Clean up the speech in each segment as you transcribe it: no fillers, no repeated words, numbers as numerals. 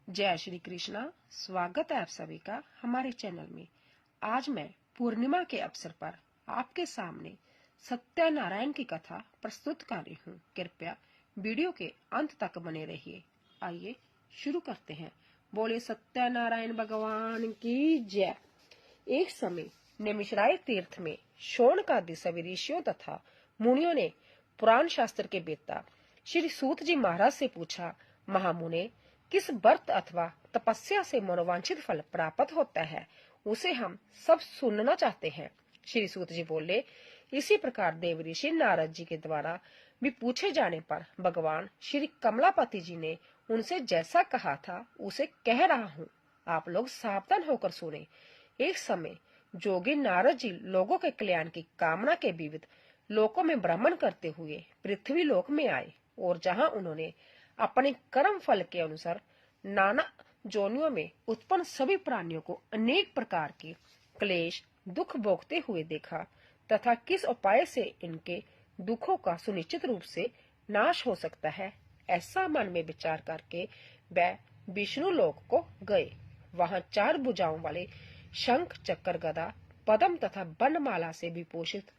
जय श्री कृष्णा। स्वागत है आप सभी का हमारे चैनल में। आज मैं पूर्णिमा के अवसर पर आपके सामने सत्यनारायण की कथा प्रस्तुत कर रही हूँ। कृपया वीडियो के अंत तक बने रहिए। आइए शुरू करते हैं। बोले सत्यनारायण भगवान की जय। एक समय नैमिषारण्य तीर्थ में शौनकादि सभी ऋषियों तथा मुनियों ने पुराण शास्त्र के वेत्ता श्री सूत जी महाराज से पूछा, महामुने, किस व्रत अथवा तपस्या से मनोवांछित फल प्राप्त होता है, उसे हम सब सुनना चाहते हैं। श्री सूत जी बोले, इसी प्रकार देव ऋषि नारद जी के द्वारा भी पूछे जाने पर भगवान श्री कमलापति जी ने उनसे जैसा कहा था उसे कह रहा हूँ। आप लोग सावधान होकर सुने। एक समय जोगी नारद जी लोगों के कल्याण की कामना के विविध लोकों में भ्रमण करते हुए पृथ्वी लोक में आए और जहाँ उन्होंने अपने कर्म फल के अनुसार नाना जोनियों में उत्पन्न सभी प्राणियों को अनेक प्रकार के क्लेश दुख भोगते हुए देखा तथा किस उपाय से इनके दुखों का सुनिश्चित रूप से नाश हो सकता है, ऐसा मन में विचार करके वह विष्णु लोक को गए। वहां 4 भुजाओं वाले शंख चक्र गदा पद्म तथा बनमाला से विभूषित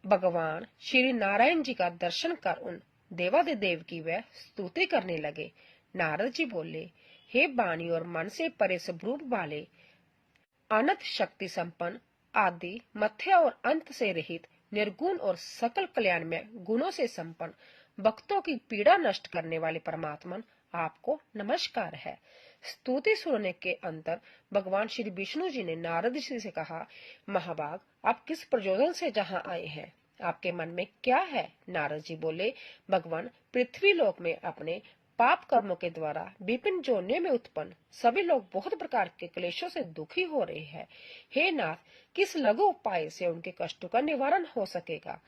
भगवान श्री नारायण जी का दर्शन कर उन देवादिदेव की वह स्तुति करने लगे। नारद जी बोले, हे वाणी और मन से परे स्वरूप वाले, अनंत शक्ति संपन्न, आदि मध्य और अंत से रहित, निर्गुण और सकल कल्याण में गुणों से संपन्न, भक्तों की पीड़ा नष्ट करने वाले परमात्मन, आपको नमस्कार है। स्तुति सुनने के अंतर भगवान श्री विष्णु जी ने नारद जी से कहा, महाभाग, आप किस प्रयोजन से जहाँ आए हैं, आपके मन में क्या है? नारद जी बोले, भगवान, पृथ्वी लोक में अपने पाप कर्मों के द्वारा विभिन्न जोनियों में उत्पन्न सभी लोग बहुत प्रकार के क्लेशों से दुखी हो रहे हैं। हे नाथ, किस लघु उपाय से उनके कष्टों का निवारण हो सकेगा?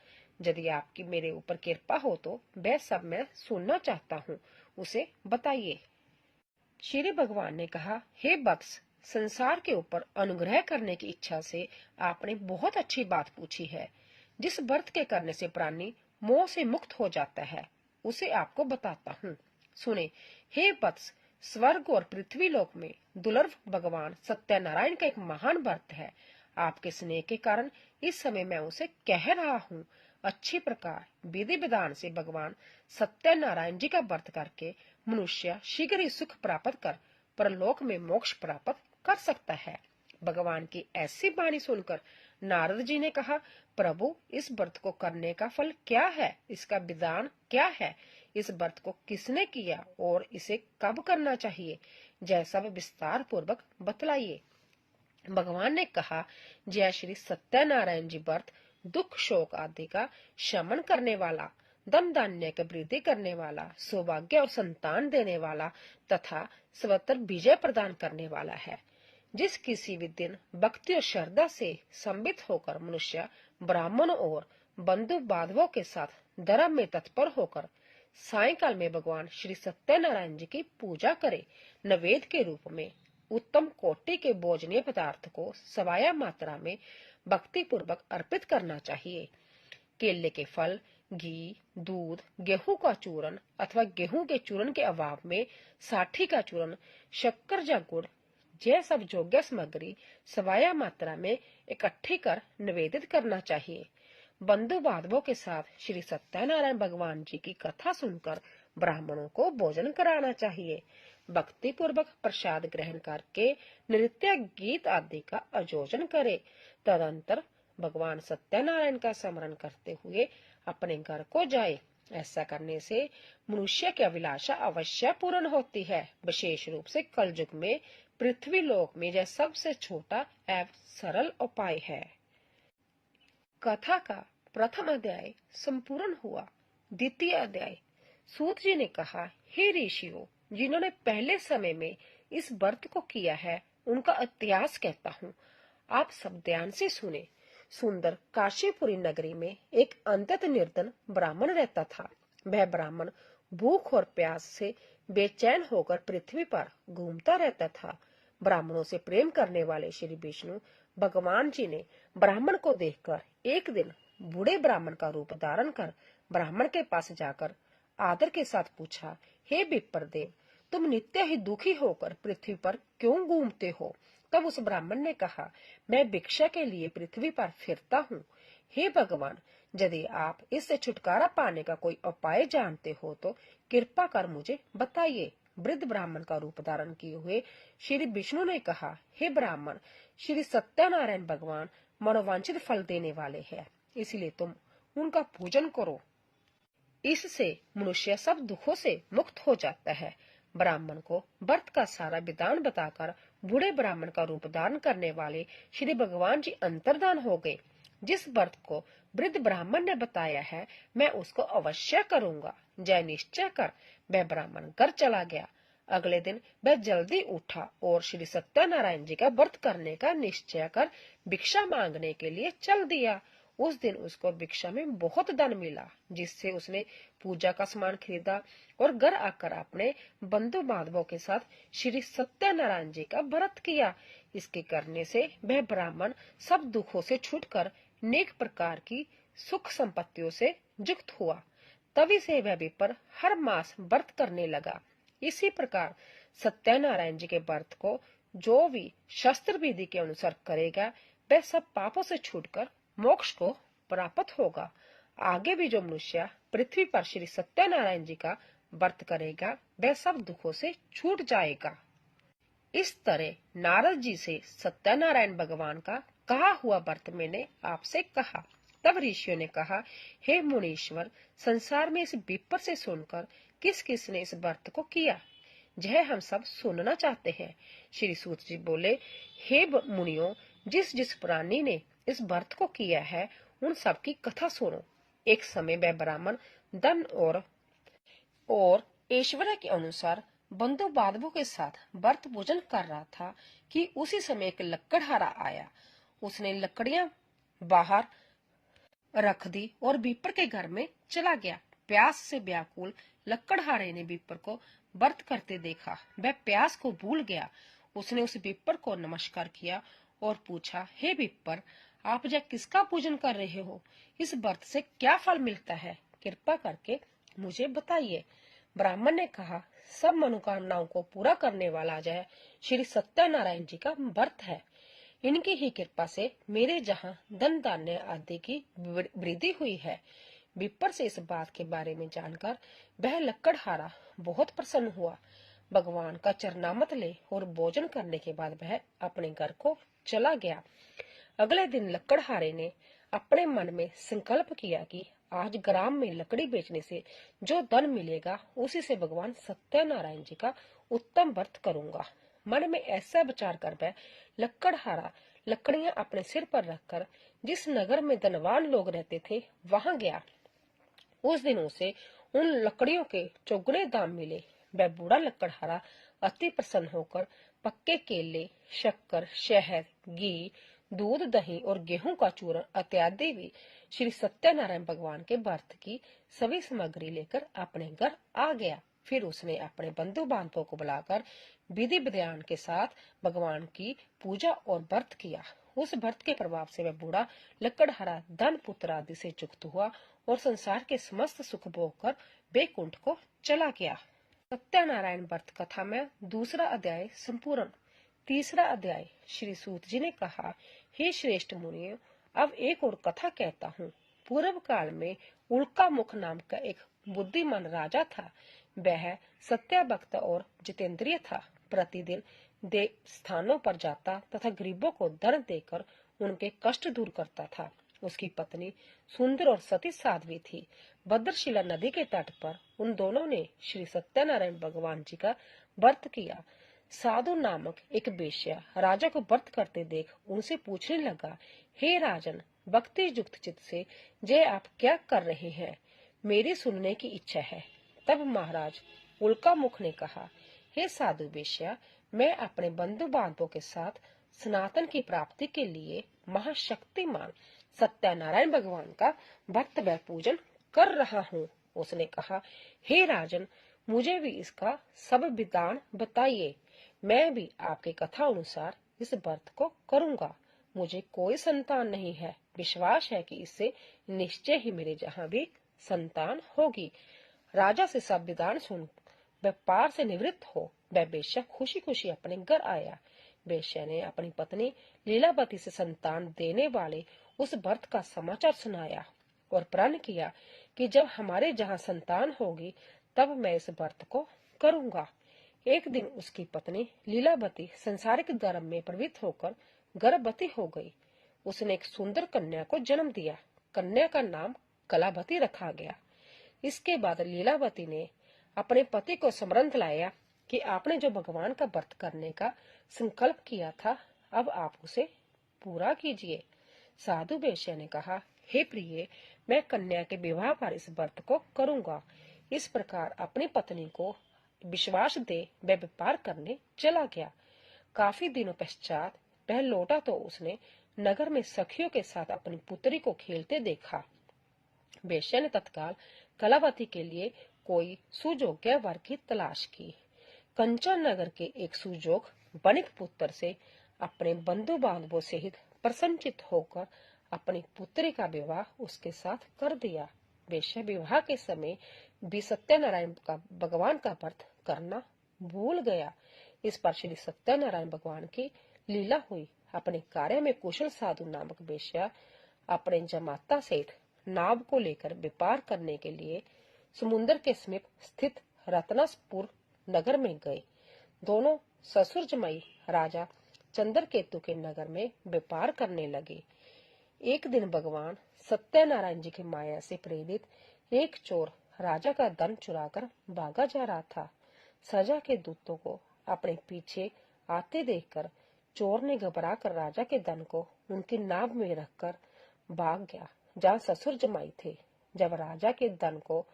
यदि आपकी मेरे ऊपर कृपा हो तो वह सब मैं सुनना चाहता हूँ, उसे बताइए। श्री भगवान ने कहा, हे वत्स, संसार के ऊपर अनुग्रह करने की इच्छा से आपने बहुत अच्छी बात पूछी है। जिस व्रत के करने से प्राणी मोह से मुक्त हो जाता है, उसे आपको बताता हूँ, सुने। हे वत्स, स्वर्ग और पृथ्वी लोक में दुर्लभ भगवान सत्यनारायण का एक महान व्रत है। आपके स्नेह के कारण इस समय मैं उसे कह रहा हूँ। अच्छी प्रकार विधि विधान से भगवान सत्यनारायण जी का व्रत करके मनुष्य शीघ्र ही सुख प्राप्त कर परलोक में मोक्ष प्राप्त कर सकता है। भगवान की ऐसी वाणी सुनकर नारद जी ने कहा, प्रभु, इस व्रत को करने का फल क्या है? इसका विधान क्या है? इस व्रत को किसने किया और इसे कब करना चाहिए? जैसा विस्तार पूर्वक बतलाइए। भगवान ने कहा, जय श्री सत्यनारायण जी व्रत दुख शोक आदि का शमन करने वाला, धन धान्य की वृद्धि करने वाला, सौभाग्य और संतान देने वाला तथा सर्वत्र विजय प्रदान करने वाला है। जिस किसी भी दिन भक्ति और श्रद्धा से संबित होकर मनुष्य ब्राह्मणों और बंधु बांधवों के साथ धर्म में तत्पर होकर सायंकाल में भगवान श्री सत्यनारायण जी की पूजा करे, नैवेद्य के रूप में उत्तम कोटि के भोजनीय पदार्थ को सवाया मात्रा में भक्ति पूर्वक अर्पित करना चाहिए। केले के फल, घी, दूध, गेहूं का चूर्ण अथवा गेहूं के चूर्ण के अभाव में साठी का चूर्ण, शक्कर या गुड़, यह सब योग्य सामग्री सवाया मात्रा में इकट्ठी कर निवेदित करना चाहिए। बंधु बांधवों के साथ श्री सत्यनारायण भगवान जी की कथा सुनकर ब्राह्मणों को भोजन कराना चाहिए। भक्ति पूर्वक प्रसाद ग्रहण करके नृत्य गीत आदि का आयोजन करे। तदंतर भगवान सत्यनारायण का स्मरण करते हुए अपने घर को जाए। ऐसा करने से मनुष्य की अभिलाषा अवश्य पूर्ण होती है। विशेष रूप से कलयुग में पृथ्वी लोक में यह सबसे छोटा एवं सरल उपाय है। कथा का प्रथम अध्याय संपूर्ण हुआ। द्वितीय अध्याय। सूत जी ने कहा, हे ऋषियों, जिन्होंने पहले समय में इस व्रत को किया है, उनका इतिहास कहता हूँ, आप सब ध्यान से सुने। सुंदर काशीपुरी नगरी में एक अंतत निर्धन ब्राह्मण रहता था। वह ब्राह्मण भूख और प्यास से बेचैन होकर पृथ्वी पर घूमता रहता था। ब्राह्मणों से प्रेम करने वाले श्री विष्णु भगवान जी ने ब्राह्मण को देखकर एक दिन बूढ़े ब्राह्मण का रूप धारण कर ब्राह्मण के पास जाकर आदर के साथ पूछा, हे विप्रदेव, तुम नित्य ही दुखी होकर पृथ्वी पर क्यों घूमते हो? तब उस ब्राह्मण ने कहा, मैं भिक्षा के लिए पृथ्वी पर फिरता हूँ। हे भगवान, यदि आप इससे छुटकारा पाने का कोई उपाय जानते हो तो कृपा कर मुझे बताइए। वृद्ध ब्राह्मण का रूप धारण किए हुए श्री विष्णु ने कहा, हे ब्राह्मण, श्री सत्यनारायण भगवान मनोवांछित फल देने वाले हैं, इसलिए तुम उनका पूजन करो। इससे मनुष्य सब दुखों से मुक्त हो जाता है। ब्राह्मण को व्रत का सारा विधान बताकर बूढ़े ब्राह्मण का रूप धारण करने वाले श्री भगवान जी अंतर्धान हो गए। जिस व्रत को वृद्ध ब्राह्मण ने बताया है, मैं उसको अवश्य करूंगा। जय निश्चय कर वह ब्राह्मण घर चला गया। अगले दिन वह जल्दी उठा और श्री सत्यनारायण जी का व्रत करने का निश्चय कर भिक्षा मांगने के लिए चल दिया। उस दिन उसको भिक्षा में बहुत धन मिला, जिससे उसने पूजा का सामान खरीदा और घर आकर अपने बंधु बांधवों के साथ श्री सत्यनारायण जी का व्रत किया। इसके करने से वह ब्राह्मण सब दुखों से छूटकर नेक प्रकार की सुख संपत्तियों से युक्त हुआ। तभी से वह विप्र हर मास व्रत करने लगा। इसी प्रकार सत्यनारायण जी के व्रत को जो भी शास्त्र विधि के अनुसार करेगा, वह सब पापों से छूटकर मोक्ष को प्राप्त होगा। आगे भी जो मनुष्य पृथ्वी पर श्री सत्यनारायण जी का व्रत करेगा, वह सब दुखों से छूट जाएगा। इस तरह नारद जी से सत्यनारायण भगवान का कहा हुआ व्रत मैंने आपसे कहा। तब ऋषियों ने कहा, हे मुनीश्वर, संसार में इस विप्र से सुनकर किस किस ने इस व्रत को किया, यह हम सब सुनना चाहते हैं। श्री सूत जी बोले, हे मुनियों, जिस जिस प्राणी ने इस व्रत को किया है, उन सब की कथा सुनो। एक समय वह ब्राह्मण धन और ऐश्वर्य के अनुसार बंधु बांधवों के साथ व्रत पूजन कर रहा था कि उसी समय एक लकड़हारा आया। उसने लकड़ियां बाहर रख दी और विप्र के घर में चला गया। प्यास से व्याकुल लकड़हारे ने विप्र को व्रत करते देखा। वह प्यास को भूल गया। उसने उस विप्र को नमस्कार किया और पूछा, हे विप्र, आप यह किसका पूजन कर रहे हो? इस व्रत से क्या फल मिलता है? कृपा करके मुझे बताइए। ब्राह्मण ने कहा, सब मनोकामनाओं को पूरा करने वाला जय श्री सत्यनारायण जी का व्रत है। इनकी ही कृपा से मेरे जहाँ धन धान्य आदि की वृद्धि हुई है। विप्र से इस बात के बारे में जानकर वह लकड़हारा बहुत प्रसन्न हुआ। भगवान का चरणामृत ले और भोजन करने के बाद वह अपने घर को चला गया। अगले दिन लकड़हारे ने अपने मन में संकल्प किया कि आज ग्राम में लकड़ी बेचने से जो धन मिलेगा, उसी से भगवान सत्यनारायण जी का उत्तम व्रत करूंगा। मन में ऐसा विचार कर वह लकड़हारा लकड़ियां अपने सिर पर रखकर जिस नगर में धनवान लोग रहते थे, वहां गया। उस दिन उसे उन लकड़ियों के चौगुने दाम मिले। वह बूढ़ा लकड़हारा अति प्रसन्न होकर पक्के केले, शक्कर, शहद, घी, दूध, दही और गेहूं का चूर्ण इत्यादि भी श्री सत्यनारायण भगवान के व्रत की सभी सामग्री लेकर अपने घर आ गया। फिर उसने अपने बंधु बांधवों को बुलाकर विधि विधान के साथ भगवान की पूजा और व्रत किया। उस व्रत के प्रभाव से वह बूढ़ा लकड़हारा धन पुत्र आदि से युक्त हुआ और संसार के समस्त सुख भोग कर बैकुंठ को चला गया। सत्यनारायण व्रत कथा में दूसरा अध्याय संपूर्ण। तीसरा अध्याय। श्री सूत जी ने कहा, हे श्रेष्ठ मुनियों, अब एक और कथा कहता हूँ। पूर्व काल में उल्का मुख नाम का एक बुद्धिमान राजा था। वह सत्यभक्त और जितेंद्रिय था। प्रतिदिन देव स्थानों पर जाता तथा गरीबों को धन देकर उनके कष्ट दूर करता था। उसकी पत्नी सुंदर और सती साध्वी थी। भद्रशिला नदी के तट पर उन दोनों ने श्री सत्यनारायण भगवान जी का व्रत किया। साधु नामक एक वेश्या राजा को व्रत करते देख उनसे पूछने लगा, हे राजन, भक्ति युक्त चित्त से जय आप क्या कर रहे हैं? मेरी सुनने की इच्छा है। तब महाराज उल्का मुख ने कहा, हे साधु वेश्या, मैं अपने बंधु बांधवों के साथ सनातन की प्राप्ति के लिए महाशक्तिमान सत्यनारायण भगवान का व्रत व पूजन कर रहा हूँ। उसने कहा, हे राजन, मुझे भी इसका सब विधान बताइए। मैं भी आपकी कथा अनुसार इस व्रत को करूंगा। मुझे कोई संतान नहीं है। विश्वास है कि इससे निश्चय ही मेरे जहाँ भी संतान होगी। राजा से सब विधान सुन व्यापार से निवृत्त हो वह वेश्या खुशी खुशी अपने घर आया। वेश्या ने अपनी पत्नी लीलावती से संतान देने वाले उस व्रत का समाचार सुनाया और प्रण किया कि जब हमारे जहाँ संतान होगी तब मैं इस व्रत को करूंगा। एक दिन उसकी पत्नी लीलावती संसारिक धर्म में प्रवृत्त होकर गर्भवती हो गई। उसने एक सुंदर कन्या को जन्म दिया। कन्या का नाम कलावती रखा गया। इसके बाद लीलावती ने अपने पति को स्मरण दिलाया कि आपने जो भगवान का व्रत करने का संकल्प किया था अब आप उसे पूरा कीजिए। साधु वेश्या ने कहा, हे प्रिय, मैं कन्या के विवाह पर इस व्रत को करूंगा। इस प्रकार अपनी पत्नी को विश्वास दे वह व्यापार करने चला गया। काफी दिनों पश्चात वह लौटा तो उसने नगर में सखियों के साथ अपनी पुत्री को खेलते देखा। वेश्या ने तत्काल कलावती के लिए कोई सुयोग्य वर की तलाश की। कंचन नगर के एक सुजोग बणिक पुत्र से अपने बंधु बांधवों सहित प्रसन्नचित होकर अपनी पुत्री का विवाह उसके साथ कर दिया। वेश्या विवाह के समय भी सत्यनारायण का भगवान का व्रत करना भूल गया। इस पर श्री सत्यनारायण भगवान की लीला हुई। अपने कार्य में कुशल साधु नामक वेश्या अपने जमाता सहित नाव को लेकर व्यापार करने के लिए समुद्र के समीप स्थित रत्नसपुर नगर में गए। दोनों ससुर जमाई राजा चंद्रकेतु के नगर में व्यापार करने लगे। एक दिन भगवान सत्यनारायण जी की माया से प्रेरित एक चोर राजा का धन चुराकर भागा जा रहा था। सजा के दूतों को अपने पीछे आते देखकर चोर ने घबरा कर राजा के धन को उनकी नाव में रखकर भाग गया जहाँ ससुर जमाई थे। जब राजा के धन को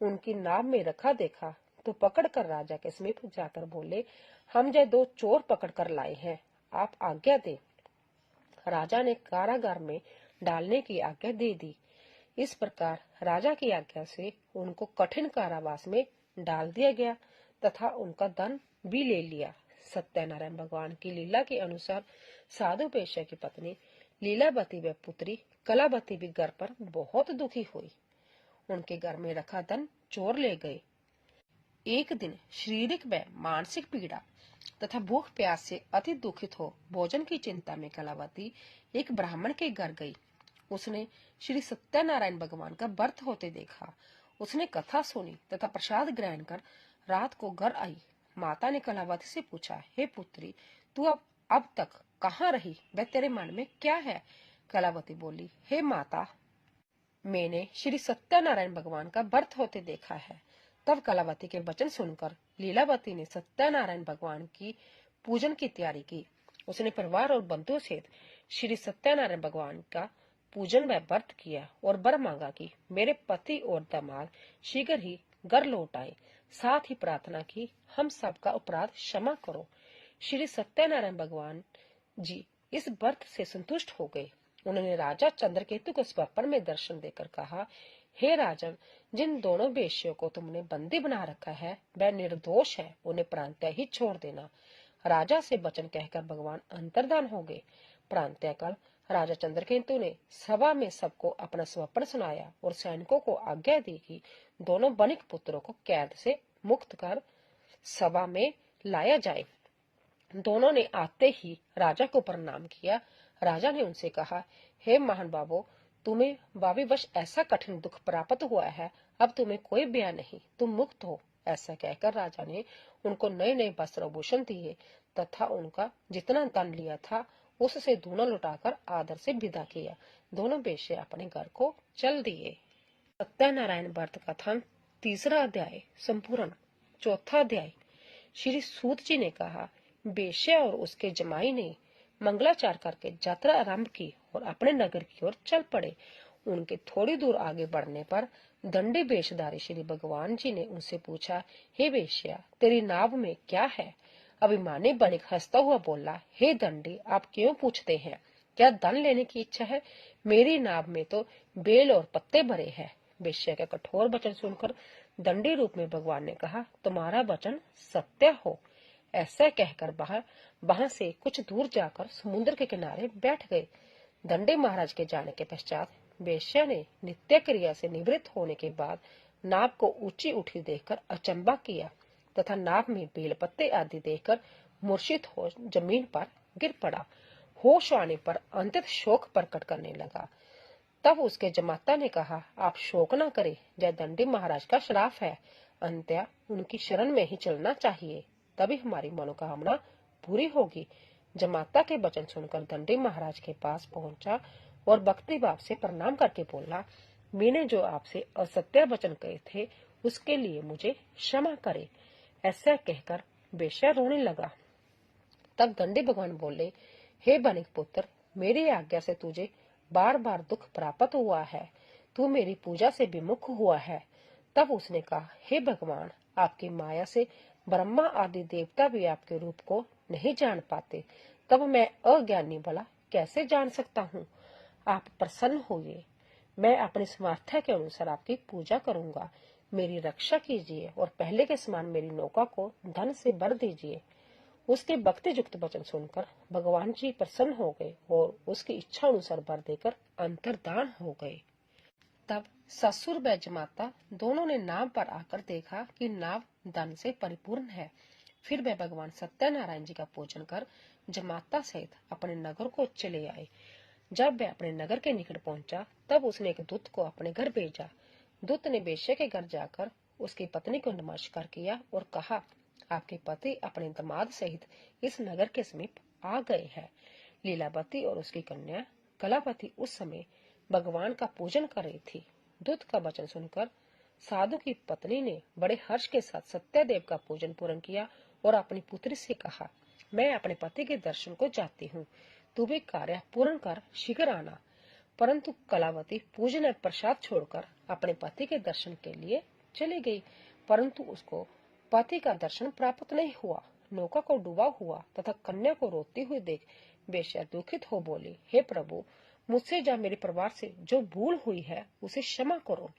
उनकी नाव में रखा देखा तो पकड़कर राजा के समीप जाकर बोले, हम ये दो चोर पकड़ कर लाए हैं, आप आज्ञा दे। राजा ने कारागार में डालने की आज्ञा दे दी। इस प्रकार राजा की आज्ञा से उनको कठिन कारावास में डाल दिया गया तथा उनका धन भी ले लिया। सत्यनारायण भगवान की लीला के अनुसार साधु वेश्या की पत्नी लीलावती व पुत्री कलावती भी घर पर बहुत दुखी हुई। उनके घर में रखा धन चोर ले गए। एक दिन शारीरिक व मानसिक पीड़ा तथा भूख प्यास से अति दुखित हो भोजन की चिंता में कलावती एक ब्राह्मण के घर गई। उसने श्री सत्यनारायण भगवान का व्रत होते देखा। उसने कथा सुनी तथा प्रसाद ग्रहण कर रात को घर आई। माता ने कलावती से पूछा, हे पुत्री, तू अब तक कहाँ रही? वह तेरे मन में क्या है? कलावती बोली, हे माता, मैंने श्री सत्यनारायण भगवान का व्रत होते देखा है। तब कलावती के वचन सुनकर लीलावती ने सत्यनारायण भगवान की पूजन की तैयारी की। उसने परिवार और बंधुओं सहित श्री सत्यनारायण भगवान का पूजन व व्रत किया और वर मांगा कि मेरे पति और दामाद शीघ्र ही घर लौट आए। साथ ही प्रार्थना की, हम सबका अपराध क्षमा करो। श्री सत्यनारायण भगवान जी इस व्रत से संतुष्ट हो गए। उन्होंने राजा चंद्रकेतु को स्वप्न में दर्शन देकर कहा, हे राजन, जिन दोनों वेश्यों को तुमने बंदी बना रखा है वह निर्दोष है, उन्हें प्रांतः ही छोड़ देना। राजा से वचन कहकर भगवान अंतर्धान हो गए। प्रांतःकाल राजा चंद्रकेतु ने सभा में सबको अपना स्वप्न सुनाया और सैनिकों को आज्ञा दी कि दोनों बनिक पुत्रों को कैद से मुक्त कर सभा में लाया जाए। दोनों ने आते ही राजा को प्रणाम किया। राजा ने उनसे कहा, हे महान बाबू, तुम्हें भाविवश ऐसा कठिन दुख प्राप्त हुआ है, अब तुम्हें कोई भय नहीं, तुम मुक्त हो। ऐसा कहकर राजा ने उनको नए नए वस्त्र आभूषण दिए तथा उनका जितना धन लिया था उससे दूना लुटाकर आदर से विदा किया। दोनों वेश्या अपने घर को चल दिए। सत्यनारायण व्रत कथन तीसरा अध्याय संपूर्ण। चौथा अध्याय। श्री सूत जी ने कहा, वेश्या और उसके जमाई ने मंगलाचार करके यात्रा आरंभ की और अपने नगर की ओर चल पड़े। उनके थोड़ी दूर आगे बढ़ने पर दंडी वेशधारी श्री भगवान जी ने उनसे पूछा, हे वेश्या, तेरी नाव में क्या है? अभिमानी बनिक हंसता हुआ बोला, हे दंडी, आप क्यों पूछते हैं? क्या धन लेने की इच्छा है? मेरी नाव में तो बेल और पत्ते भरे हैं। वेश्या का कठोर वचन सुनकर दंडी रूप में भगवान ने कहा, तुम्हारा वचन सत्य हो। ऐसा कहकर वहां से कुछ दूर जाकर समुद्र के किनारे बैठ गए। दंडी महाराज के जाने के पश्चात वेश्या ने नित्य क्रिया से निवृत्त होने के बाद नाव को ऊंची उठी देखकर अचंबा किया तथा नाव में बेलपत्ते आदि देखकर मूर्छित हो जमीन पर गिर पड़ा। होश आने पर अंततः शोक प्रकट करने लगा। तब उसके जमाता ने कहा, आप शोक न करें, यह दंडी महाराज का श्राप है। अंत्या उनकी शरण में ही चलना चाहिए, तभी हमारी मनोकामना पूरी होगी। जमाता के वचन सुनकर दंडी महाराज के पास पहुंचा और भक्ति भाव से प्रणाम करके बोला, मैंने जो आपसे असत्य वचन कहे थे उसके लिए मुझे क्षमा करे। ऐसा कहकर बेश्या रोने लगा। तब दंडी भगवान बोले, हे बनिक पुत्र, मेरी आज्ञा से तुझे बार बार दुख प्राप्त हुआ है, तू मेरी पूजा से विमुख हुआ है। तब उसने कहा, हे भगवान, आपकी माया से ब्रह्मा आदि देवता भी आपके रूप को नहीं जान पाते, तब मैं अज्ञानी भला कैसे जान सकता हूँ। आप प्रसन्न होइए, मैं अपनी सामर्थ्य के अनुसार आपकी पूजा करूंगा। मेरी रक्षा कीजिए और पहले के समान मेरी नौका को धन से भर दीजिए। उसके भक्ति युक्त वचन सुनकर भगवान जी प्रसन्न हो गए और उसकी इच्छा अनुसार वर देकर अंतर्धान हो गए। तब ससुर व जमाता दोनों ने नाव पर आकर देखा कि नाव धन से परिपूर्ण है। फिर वे भगवान सत्यनारायण जी का पूजन कर जमाता सहित अपने नगर को चले आए। जब वह अपने नगर के निकट पहुंचा, तब उसने एक दूत को अपने घर भेजा। दूत ने बेश्या के घर जाकर उसकी पत्नी को नमस्कार किया और कहा, आपके पति अपने दामाद सहित इस नगर के समीप आ गए हैं। लीलावती और उसकी कन्या कलावती उस समय भगवान का पूजन कर रही थी। दूत का वचन सुनकर साधु की पत्नी ने बड़े हर्ष के साथ सत्यदेव का पूजन पूर्ण किया और अपनी पुत्री से कहा, मैं अपने पति के दर्शन को जाती हूँ, तू भी कार्य पूर्ण कर शीघ्र आना। परंतु कलावती पूजन और प्रसाद छोड़कर अपने पति के दर्शन के लिए चली गई, परंतु उसको पति का दर्शन प्राप्त नहीं हुआ। नौका को डूबा हुआ तथा कन्या को रोती हुई देख बेश्या दुखित हो बोली, हे प्रभु, मुझसे या मेरे परिवार से जो भूल हुई है उसे क्षमा करो।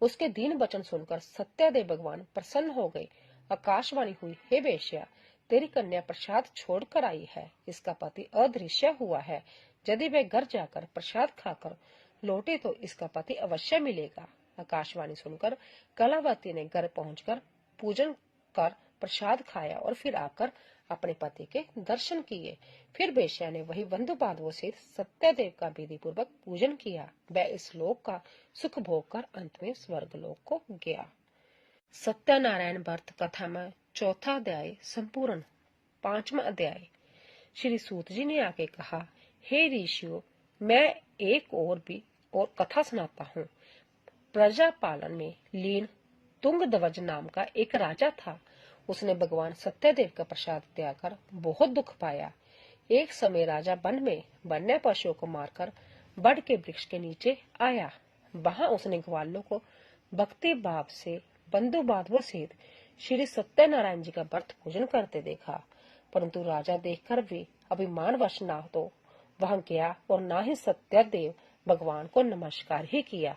उसके दीन वचन सुनकर सत्यदेव भगवान प्रसन्न हो गए। आकाशवाणी हुई, हे बेश्या, तेरी कन्या प्रसाद छोड़कर आई है, इसका पति अदृश्य हुआ है। यदि वह घर जाकर प्रसाद खाकर लौटे तो इसका पति अवश्य मिलेगा। आकाशवाणी सुनकर कलावती ने घर पहुंचकर पूजन कर प्रसाद खाया और फिर आकर अपने पति के दर्शन किए। फिर बेश्या ने वही बंधु बांधवों से सत्यदेव का विधि पूर्वक पूजन किया। वह इस लोक का सुख भोग कर अंत में स्वर्ग लोक को गया। सत्यनारायण व्रत कथा में चौथा अध्याय संपूर्ण। 5वां अध्याय। श्री सूत जी ने आके कहा, हे ऋषियों, मैं एक और कथा सुनाता हूँ। प्रजा पालन में लीन तुंगध्वज नाम का एक राजा था। उसने भगवान सत्यदेव का प्रसाद त्याग कर बहुत दुख पाया। एक समय राजा वन में वन्य पशुओं को मारकर बड़ के वृक्ष के नीचे आया। वहां उसने ग्वालों को भक्ति भाव से बंधु बांधवों सहित श्री सत्यनारायण जी का व्रत पूजन करते देखा, परंतु राजा देखकर भी अभिमानवश ना तो वहां गया और ना ही सत्यदेव भगवान को नमस्कार ही किया।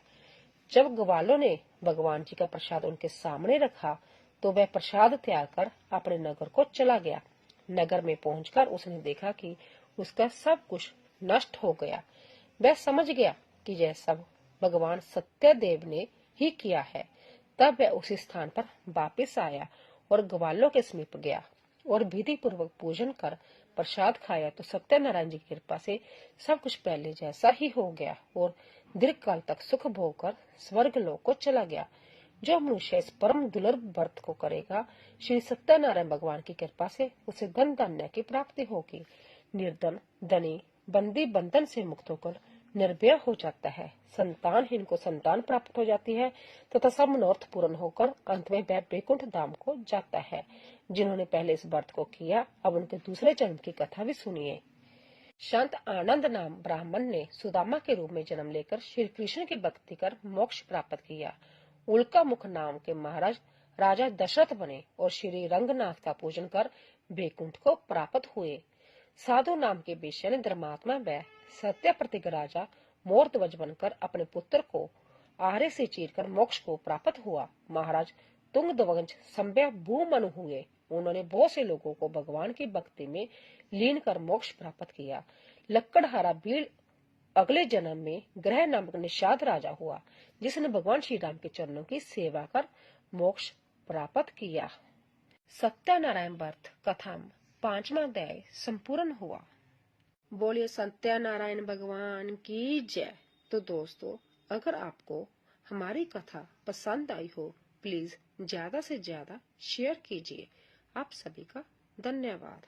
जब ग्वालों ने भगवान जी का प्रसाद उनके सामने रखा तो वह प्रसाद त्याग कर अपने नगर को चला गया। नगर में पहुंचकर उसने देखा कि उसका सब कुछ नष्ट हो गया। वह समझ गया कि यह सब भगवान सत्यदेव ने ही किया है। तब वह उसी स्थान पर वापस आया और ग्वालों के समीप गया और विधि पूर्वक पूजन कर प्रसाद खाया तो सत्यनारायण जी की कृपा से सब कुछ पहले जैसा ही हो गया और दीर्घ काल तक सुख भोग कर स्वर्ग लोक को चला गया। जो मनुष्य इस परम दुर्लभ व्रत को करेगा, श्री सत्यनारायण भगवान की कृपा से उसे धन धान्य की प्राप्ति होगी। निर्धन धनी बंदी बंधन से मुक्त होकर निर्भय हो जाता है। संतानहीन को संतान प्राप्त हो जाती है तथा सब मनोरथ पूर्ण होकर अंत में वह वैकुंठ धाम को जाता है। जिन्होंने पहले इस व्रत को किया, अब उनके दूसरे जन्म की कथा भी सुनिए। संत आनंद नाम ब्राह्मण ने सुदामा के रूप में जन्म लेकर श्री कृष्ण की भक्ति कर मोक्ष प्राप्त किया। उल्का मुख नाम के महाराज राजा दशरथ बने और श्री रंगनाथ का पूजन कर वैकुंठ को प्राप्त हुए। साधु नाम के बेश्या ने धर्मात्मा व सत्य प्रतिज्ञ राजा मोरध्वज बनकर अपने पुत्र को आहारे से चीरकर मोक्ष को प्राप्त हुआ। महाराज तुंगध्वज संभ्य भूमनु हुए। उन्होंने बहुत से लोगों को भगवान की भक्ति में लीन कर मोक्ष प्राप्त किया। लक्कड़हारा भीड़ अगले जन्म में ग्रह नामक निषाद राजा हुआ, जिसने भगवान श्री राम के चरणों की सेवा कर मोक्ष प्राप्त किया। सत्यनारायण व्रत कथा 5वां अध्याय संपूर्ण हुआ। बोलिए सत्यनारायण भगवान की जय। तो दोस्तों, अगर आपको हमारी कथा पसंद आई हो, प्लीज ज्यादा से ज्यादा शेयर कीजिए। आप सभी का धन्यवाद।